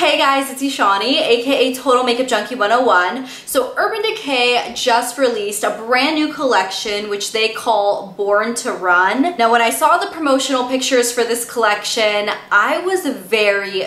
Hey guys, it's Eshani, aka Total Makeup Junkie 101. So Urban Decay just released a brand new collection which they call Born to Run. Now when I saw the promotional pictures for this collection, I was very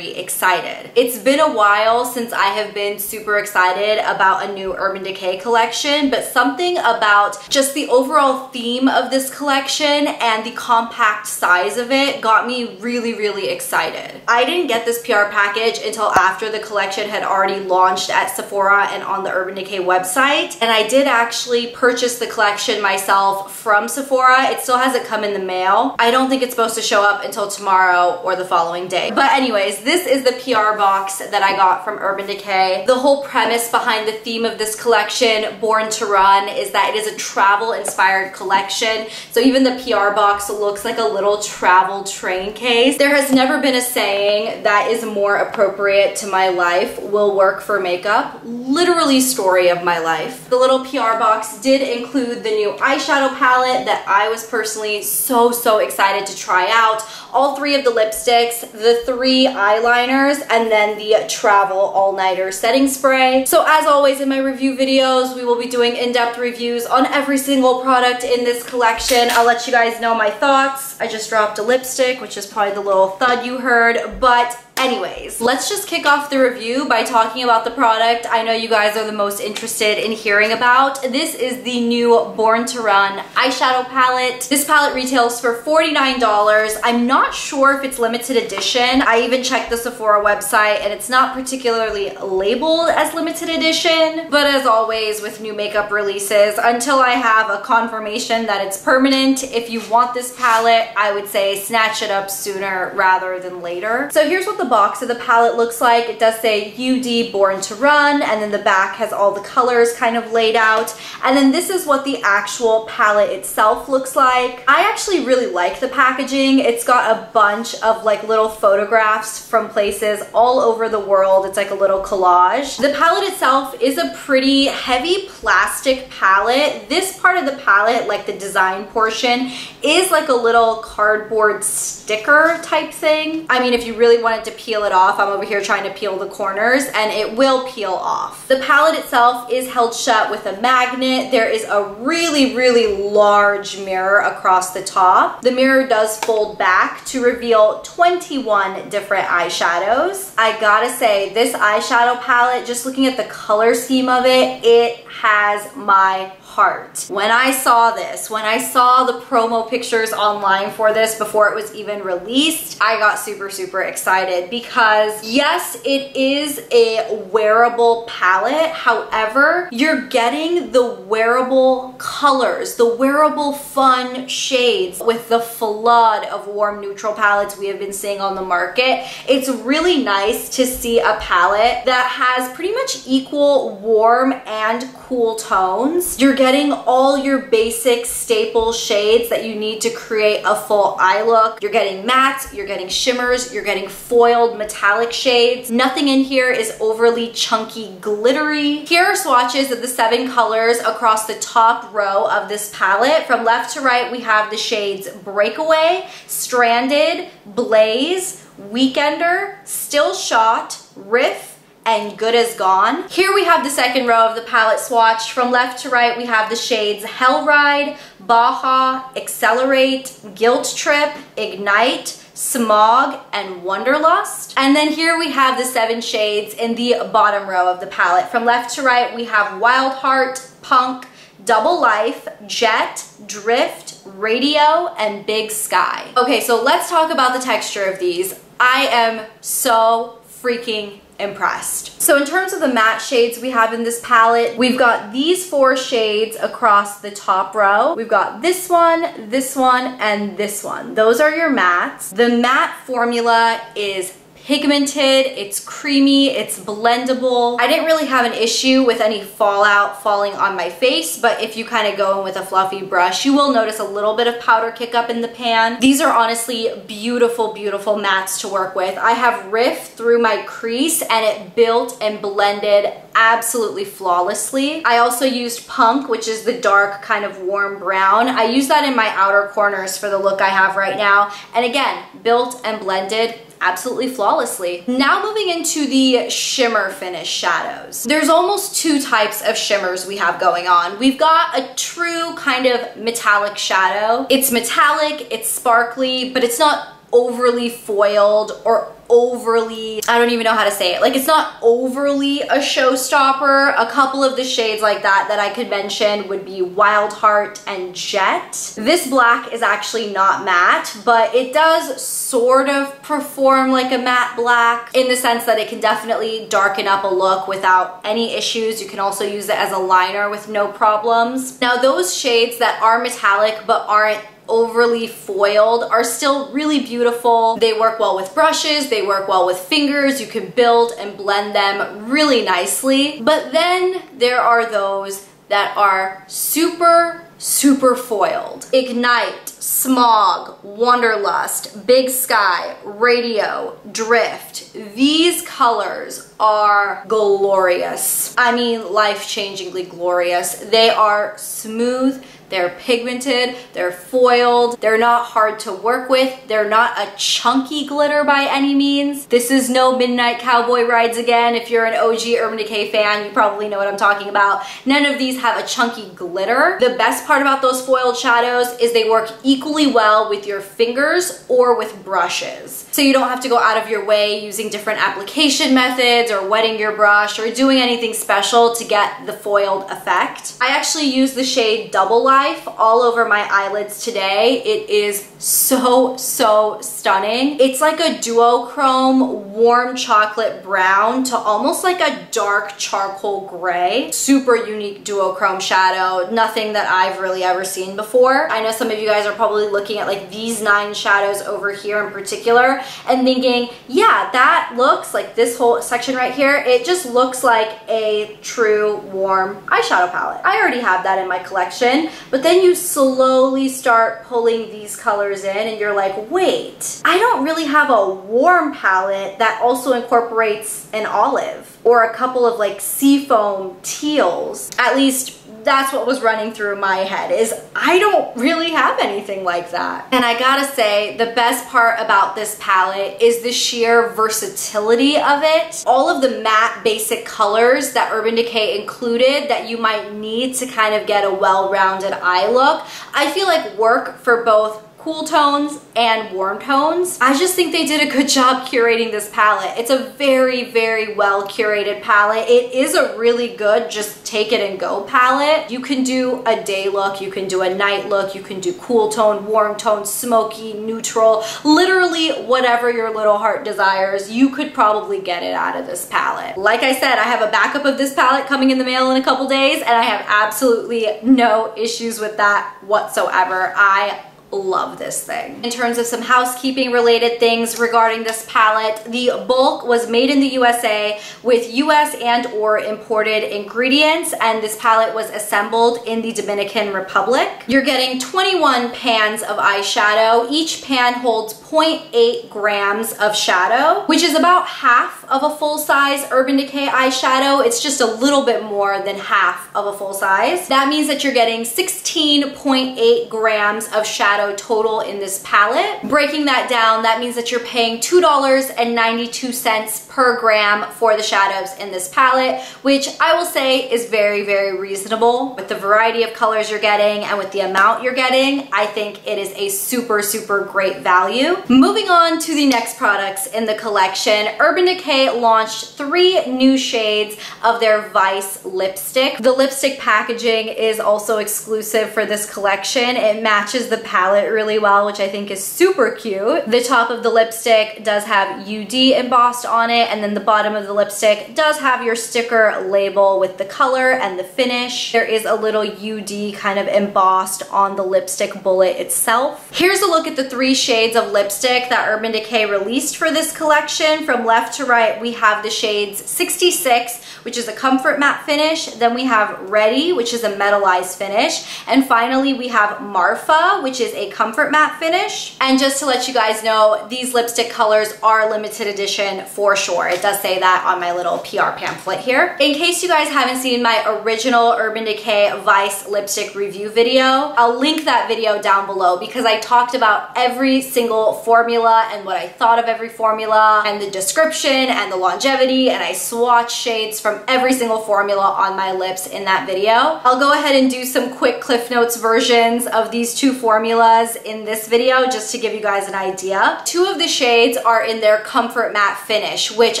excited. It's been a while since I have been super excited about a new Urban Decay collection, but something about just the overall theme of this collection and the compact size of it got me really excited. I didn't get this PR package until after the collection had already launched at Sephora and on the Urban Decay website, and I did actually purchase the collection myself from Sephora. It still hasn't come in the mail. I don't think it's supposed to show up until tomorrow or the following day. But anyways, this is the PR box that I got from Urban Decay. The whole premise behind the theme of this collection, Born to Run, is that it is a travel inspired collection. So even the PR box looks like a little travel train case. There has never been a saying that is more appropriate to my life, will work for makeup. Literally story of my life. The little PR box did include the new eyeshadow palette that I was personally so excited to try out. All three of the lipsticks, the 3 eyeliners, and then the travel all-nighter setting spray. So as always in my review videos, we will be doing in-depth reviews on every single product in this collection. I'll let you guys know my thoughts. I just dropped a lipstick, which is probably the little thud you heard, but anyways, let's just kick off the review by talking about the product I know you guys are the most interested in hearing about. This is the new Born to Run eyeshadow palette. This palette retails for $49. I'm not sure if it's limited edition. I even checked the Sephora website and it's not particularly labeled as limited edition, but as always with new makeup releases, until I have a confirmation that it's permanent, if you want this palette, I would say snatch it up sooner rather than later. So here's what the box of the palette looks like. It does say UD Born to Run, and then the back has all the colors kind of laid out, and then this is what the actual palette itself looks like. I actually really like the packaging. It's got a bunch of like little photographs from places all over the world. It's like a little collage. The palette itself is a pretty heavy plastic palette. This part of the palette, like the design portion, is like a little cardboard sticker type thing. I mean, if you really wanted to peel it off, I'm over here trying to peel the corners and it will peel off. The palette itself is held shut with a magnet. There is a really large mirror across the top. The mirror does fold back to reveal 21 different eyeshadows. I gotta say, this eyeshadow palette, just looking at the color scheme of it, it has my heart. When I saw this, when I saw the promo pictures online for this before it was even released, I got super excited because yes, it is a wearable palette. However, you're getting the wearable colors, the wearable fun shades with the flood of warm neutral palettes we have been seeing on the market. It's really nice to see a palette that has pretty much equal warm and cool tones. You're getting all your basic staple shades that you need to create a full eye look. You're getting mattes, you're getting shimmers, you're getting foiled metallic shades. Nothing in here is overly chunky glittery. Here are swatches of the 7 colors across the top row of this palette. From left to right, we have the shades Breakaway, Stranded, Blaze, Weekender, Still Shot, Riff, and Good as Gone. Here we have the second row of the palette swatch. From left to right, we have the shades Hell Ride, Baja, Accelerate, Guilt Trip, Ignite, Smog, and Wanderlust. And then here we have the 7 shades in the bottom row of the palette. From left to right, we have Wild Heart, Punk, Double Life, Jet, Drift, Radio, and Big Sky. Okay, so let's talk about the texture of these. I am so freaking impressed. So in terms of the matte shades we have in this palette, we've got these 4 shades across the top row. We've got this one, and this one. Those are your mattes. The matte formula is pigmented, it's creamy, it's blendable. I didn't really have an issue with any fallout falling on my face, but if you kind of go in with a fluffy brush, you will notice a little bit of powder kick up in the pan. These are honestly beautiful mattes to work with. I have Riff through my crease and it built and blended absolutely flawlessly. I also used Punk, which is the dark kind of warm brown. I use that in my outer corners for the look I have right now, and again, built and blended absolutely flawlessly. Now moving into the shimmer finish shadows. There's almost two types of shimmers we have going on. We've got a true kind of metallic shadow. It's metallic, it's sparkly, but it's not overly foiled or overly, I don't even know how to say it. Like, it's not overly a showstopper. A couple of the shades like that I could mention would be Wild Heart and Jet. This black is actually not matte, but it does sort of perform like a matte black in the sense that it can definitely darken up a look without any issues. You can also use it as a liner with no problems. Now, those shades that are metallic but aren't overly foiled are still really beautiful. They work well with brushes, they work well with fingers, you can build and blend them really nicely. But then there are those that are super foiled. Ignite, Smog, Wanderlust, Big Sky, Radio, Drift. These colors are glorious. I mean, life-changingly glorious. They are smooth, they're pigmented, they're foiled, they're not hard to work with, they're not a chunky glitter by any means. This is no Midnight Cowboy Rides again. If you're an OG Urban Decay fan, you probably know what I'm talking about. None of these have a chunky glitter. The best part about those foiled shadows is they work equally well with your fingers or with brushes. So you don't have to go out of your way using different application methods or wetting your brush or doing anything special to get the foiled effect. I actually use the shade Double Life all over my eyelids today. It is so stunning. It's like a duochrome warm chocolate brown to almost like a dark charcoal gray. Super unique duochrome shadow. Nothing that I've really ever seen before. I know some of you guys are probably looking at like these 9 shadows over here in particular and thinking, yeah, that looks like this whole section right here. It just looks like a true warm eyeshadow palette. I already have that in my collection, but then you slowly start pulling these colors in and you're like, wait, I don't really have a warm palette that also incorporates an olive or a couple of like seafoam teals. At least that's what was running through my head, is I don't really have anything like that. And I gotta say, the best part about this palette is the sheer versatility of it. All of the matte basic colors that Urban Decay included that you might need to kind of get a well-rounded eye look, I feel like work for both cool tones and warm tones. I just think they did a good job curating this palette. It's a very well curated palette. It is a really good just take it and go palette. You can do a day look, you can do a night look, you can do cool tone, warm tone, smoky, neutral, literally whatever your little heart desires, you could probably get it out of this palette. Like I said, I have a backup of this palette coming in the mail in a couple days and I have absolutely no issues with that whatsoever. I love this thing. In terms of some housekeeping related things regarding this palette, the bulk was made in the USA with US and or imported ingredients, and this palette was assembled in the Dominican Republic. You're getting 21 pans of eyeshadow. Each pan holds 0.8 grams of shadow, which is about half of a full-size Urban Decay eyeshadow. It's just a little bit more than half of a full size. That means that you're getting 16.8 grams of shadow total in this palette. Breaking that down, that means that you're paying $2.92 per gram for the shadows in this palette, which I will say is very reasonable. With the variety of colors you're getting and with the amount you're getting, I think it is a super great value. Moving on to the next products in the collection, Urban Decay launched 3 new shades of their Vice lipstick. The lipstick packaging is also exclusive for this collection. It matches the palette really well, which I think is super cute. The top of the lipstick does have UD embossed on it, and then the bottom of the lipstick does have your sticker label with the color and the finish. There is a little UD kind of embossed on the lipstick bullet itself. Here's a look at the 3 shades of lipstick that Urban Decay released for this collection. From left to right, we have the shades 66, which is a comfort matte finish. Then we have Ready, which is a metallized finish. And finally, we have Marfa, which is a comfort matte finish. And just to let you guys know, these lipstick colors are limited edition for sure. It does say that on my little PR pamphlet here. In case you guys haven't seen my original Urban Decay Vice lipstick review video, I'll link that video down below because I talked about every single formula and what I thought of every formula and the description and the longevity, and I swatched shades from every single formula on my lips in that video. I'll go ahead and do some quick Cliff Notes versions of these two formulas in this video just to give you guys an idea. Two of the shades are in their comfort matte finish, which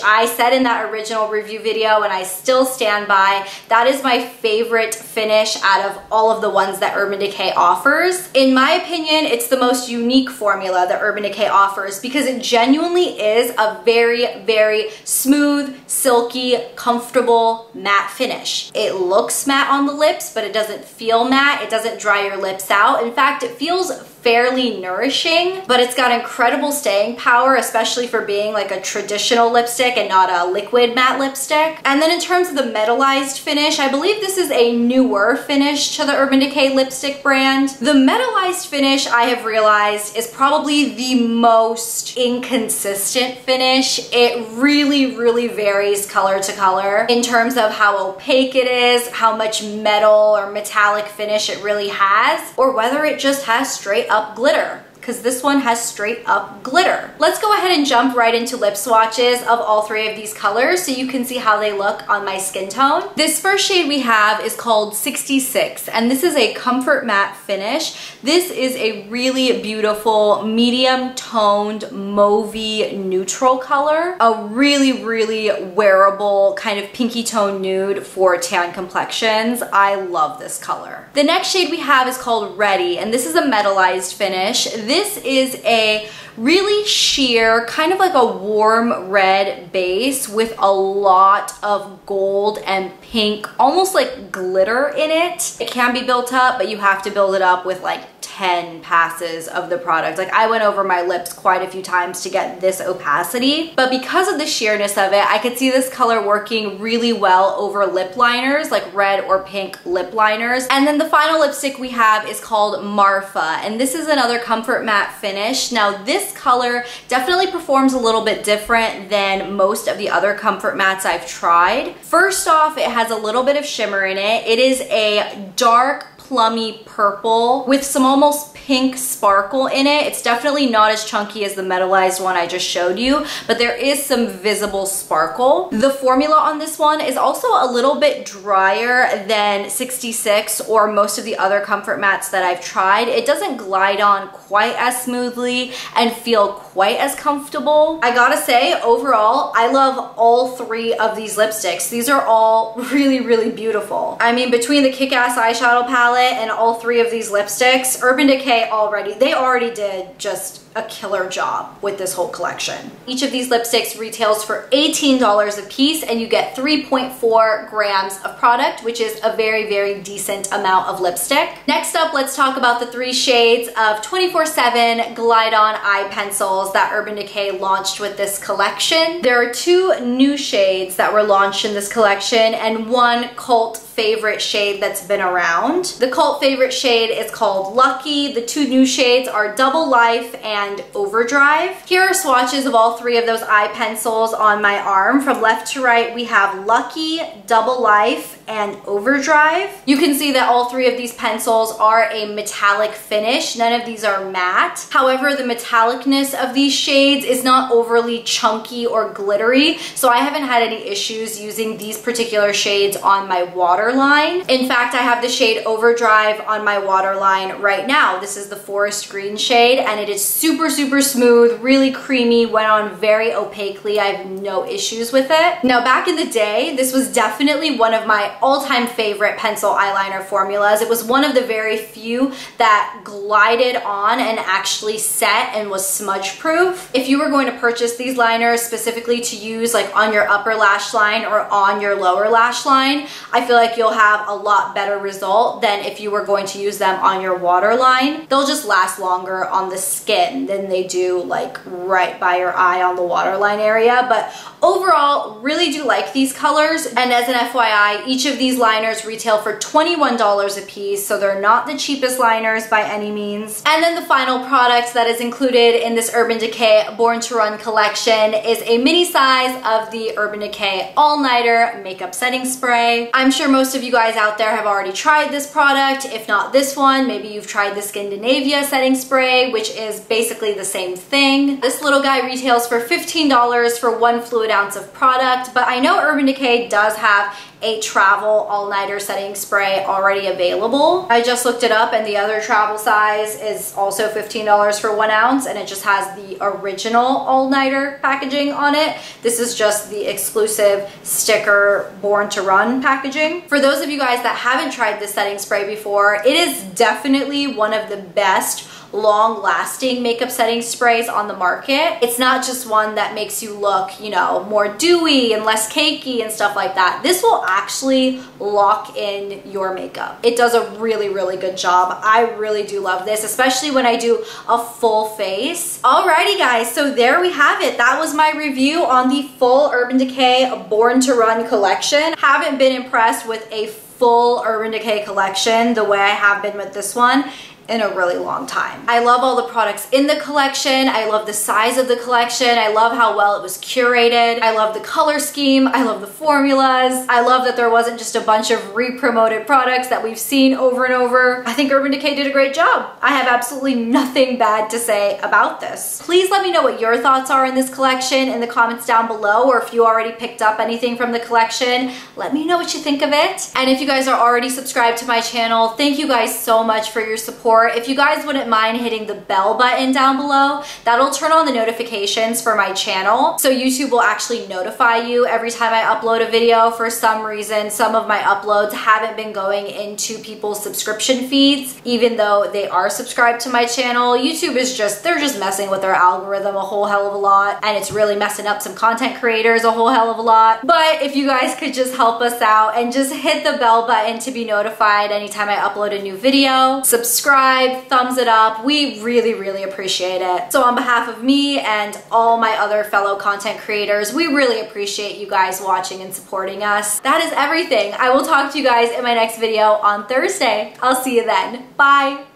I said in that original review video and I still stand by. That is my favorite finish out of all of the ones that Urban Decay offers. In my opinion, it's the most unique formula that Urban Decay offers because it genuinely is a very, very smooth, silky, comfortable matte finish. It looks matte on the lips, but it doesn't feel matte. It doesn't dry your lips out. In fact, it feels fairly nourishing, but it's got incredible staying power, especially for being like a traditional lipstick and not a liquid matte lipstick. And then in terms of the metallized finish, I believe this is a newer finish to the Urban Decay lipstick brand. The metallized finish, I have realized, is probably the most inconsistent finish. It really, really varies color to color in terms of how opaque it is, how much metal or metallic finish it really has, or whether it just has straight up glitter, because this one has straight up glitter. Let's go ahead and jump right into lip swatches of all three of these colors so you can see how they look on my skin tone. This first shade we have is called 66, and this is a comfort matte finish. This is a really beautiful medium toned mauvey neutral color, a really, really wearable kind of pinky tone nude for tan complexions. I love this color. The next shade we have is called Ready, and this is a metallized finish. This is a really sheer, kind of like a warm red base with a lot of gold and pink, almost like glitter in it. It can be built up, but you have to build it up with like 10 passes of the product. Like I went over my lips quite a few times to get this opacity, but because of the sheerness of it, I could see this color working really well over lip liners, like red or pink lip liners. And then the final lipstick we have is called Marfa, and this is another comfort matte finish. Now this color definitely performs a little bit different than most of the other comfort mattes I've tried. First off, it has a little bit of shimmer in it. It is a dark plummy purple with some almost pink sparkle in it. It's definitely not as chunky as the metallized one I just showed you, but there is some visible sparkle. The formula on this one is also a little bit drier than 66 or most of the other comfort mattes that I've tried. It doesn't glide on quite as smoothly and feel quite as comfortable. I gotta say, overall, I love all three of these lipsticks. These are all really, really beautiful. I mean, between the Kick-Ass eyeshadow palette and all three of these lipsticks, Urban Decay they already did just a killer job with this whole collection. Each of these lipsticks retails for $18 a piece, and you get 3.4 grams of product, which is a very, very decent amount of lipstick. Next up, let's talk about the three shades of 24/7 Glide On Eye Pencils that Urban Decay launched with this collection. There are two new shades that were launched in this collection and one cult favorite shade that's been around. The cult favorite shade is called Lucky. The two new shades are Double Life and Overdrive. Here are swatches of all three of those eye pencils on my arm. From left to right, we have Lucky, Double Life, and Overdrive. You can see that all three of these pencils are a metallic finish. None of these are matte. However, the metallicness of these shades is not overly chunky or glittery, so I haven't had any issues using these particular shades on my waterline. In fact, I have the shade Overdrive on my waterline right now. This is the forest green shade, and it is super, super smooth, really creamy, went on very opaquely. I have no issues with it. Now, back in the day, this was definitely one of my all-time favorite pencil eyeliner formulas. It was one of the very few that glided on and actually set and was smudge proof. If you were going to purchase these liners specifically to use like on your upper lash line or on your lower lash line, I feel like you'll have a lot better result than if you were going to use them on your waterline. They'll just last longer on the skin. in than they do like right by your eye on the waterline area. But overall, really do like these colors. And as an FYI, each of these liners retail for $21 a piece, so they're not the cheapest liners by any means. And then the final product that is included in this Urban Decay Born to Run collection is a mini size of the Urban Decay All Nighter Makeup Setting Spray. I'm sure most of you guys out there have already tried this product. If not this one, maybe you've tried the Scandinavia setting spray, which is basically the same thing. This little guy retails for $15 for 1 fluid ounce of product, but I know Urban Decay does have a travel all-nighter setting spray already available. I just looked it up and the other travel size is also $15 for 1 ounce, and it just has the original all-nighter packaging on it. This is just the exclusive sticker Born to Run packaging. For those of you guys that haven't tried this setting spray before, it is definitely one of the best long-lasting makeup setting sprays on the market. It's not just one that makes you look, you know, more dewy and less cakey and stuff like that. This will actually lock in your makeup. It does a really, really good job. I really do love this, especially when I do a full face. Alrighty guys, so there we have it. That was my review on the full Urban Decay Born to Run collection. Haven't been impressed with a full Urban Decay collection the way I have been with this one in a really long time. I love all the products in the collection. I love the size of the collection. I love how well it was curated. I love the color scheme. I love the formulas. I love that there wasn't just a bunch of re-promoted products that we've seen over and over. I think Urban Decay did a great job. I have absolutely nothing bad to say about this. Please let me know what your thoughts are in this collection in the comments down below, or if you already picked up anything from the collection, let me know what you think of it. And if you guys are already subscribed to my channel, thank you guys so much for your support. If you guys wouldn't mind hitting the bell button down below, that'll turn on the notifications for my channel. So YouTube will actually notify you every time I upload a video. For some reason, some of my uploads haven't been going into people's subscription feeds, even though they are subscribed to my channel. YouTube is they're just messing with their algorithm a whole hell of a lot, and it's really messing up some content creators a whole hell of a lot. But if you guys could just help us out and just hit the bell button to be notified anytime I upload a new video, subscribe, thumbs it up. We really, really appreciate it. So on behalf of me and all my other fellow content creators, we really appreciate you guys watching and supporting us. That is everything. I will talk to you guys in my next video on Thursday. I'll see you then. Bye.